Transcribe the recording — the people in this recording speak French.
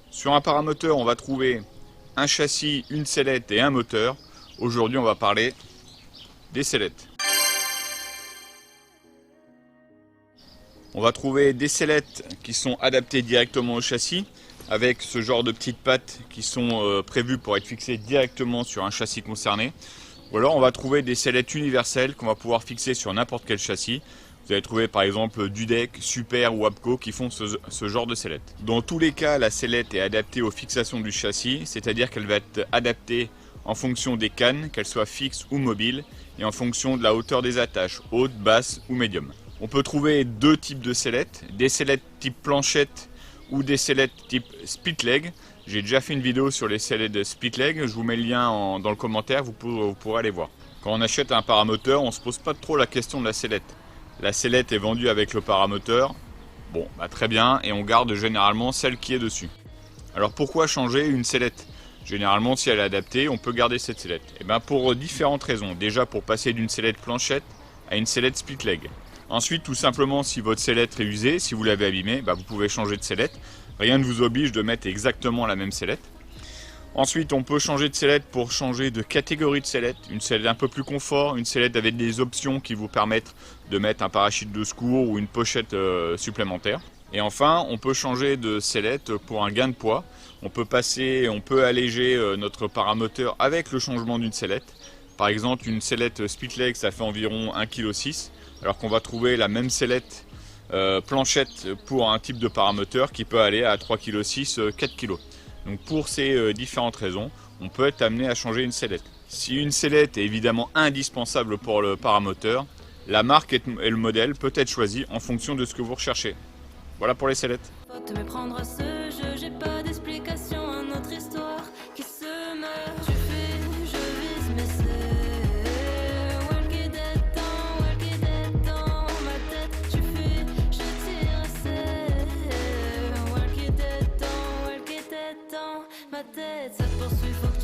Sur un paramoteur, on va trouver un châssis, une sellette et un moteur. Aujourd'hui, on va parler des sellettes. On va trouver des sellettes qui sont adaptées directement au châssis, avec ce genre de petites pattes qui sont prévues pour être fixées directement sur un châssis concerné. Ou alors on va trouver des sellettes universelles qu'on va pouvoir fixer sur n'importe quel châssis. Vous allez trouver par exemple Dudek, Super ou Abco qui font ce genre de sellette. Dans tous les cas, la sellette est adaptée aux fixations du châssis, c'est-à-dire qu'elle va être adaptée en fonction des cannes, qu'elles soient fixes ou mobiles, et en fonction de la hauteur des attaches, haute, basse ou médium. On peut trouver deux types de sellettes, des sellettes type planchette ou des sellettes type split leg. J'ai déjà fait une vidéo sur les sellettes de split leg, je vous mets le lien dans le commentaire, vous pourrez aller voir. Quand on achète un paramoteur, on ne se pose pas trop la question de la sellette. La sellette est vendue avec le paramoteur, bon, très bien, et on garde généralement celle qui est dessus. Alors pourquoi changer une sellette? Généralement, si elle est adaptée, on peut garder cette sellette. Et pour différentes raisons. Déjà pour passer d'une sellette planchette à une sellette split leg. Ensuite, tout simplement, si votre sellette est usée, si vous l'avez abîmée, vous pouvez changer de sellette. Rien ne vous oblige de mettre exactement la même sellette. Ensuite, on peut changer de sellette pour changer de catégorie de sellette. Une sellette un peu plus confort, une sellette avec des options qui vous permettent de mettre un parachute de secours ou une pochette supplémentaire. Et enfin, on peut changer de sellette pour un gain de poids. On peut alléger notre paramoteur avec le changement d'une sellette. Par exemple, une sellette split leg, ça fait environ 1,6 kg, alors qu'on va trouver la même sellette planchette pour un type de paramoteur qui peut aller à 3,6 kg, 4 kg. Donc pour ces différentes raisons, on peut être amené à changer une sellette. Si une sellette est évidemment indispensable pour le paramoteur, la marque et le modèle peut être choisi en fonction de ce que vous recherchez. Voilà pour les sellettes. Faut te méprendre à ce jeu, j'ai pas d'explication à notre histoire qui se meurt. Tu fais, je vise, mais c'est Walkie Dead dans ma tête. Tu fuis, je tire, c'est Walkie Dead dans ma tête. Ça te poursuit, faut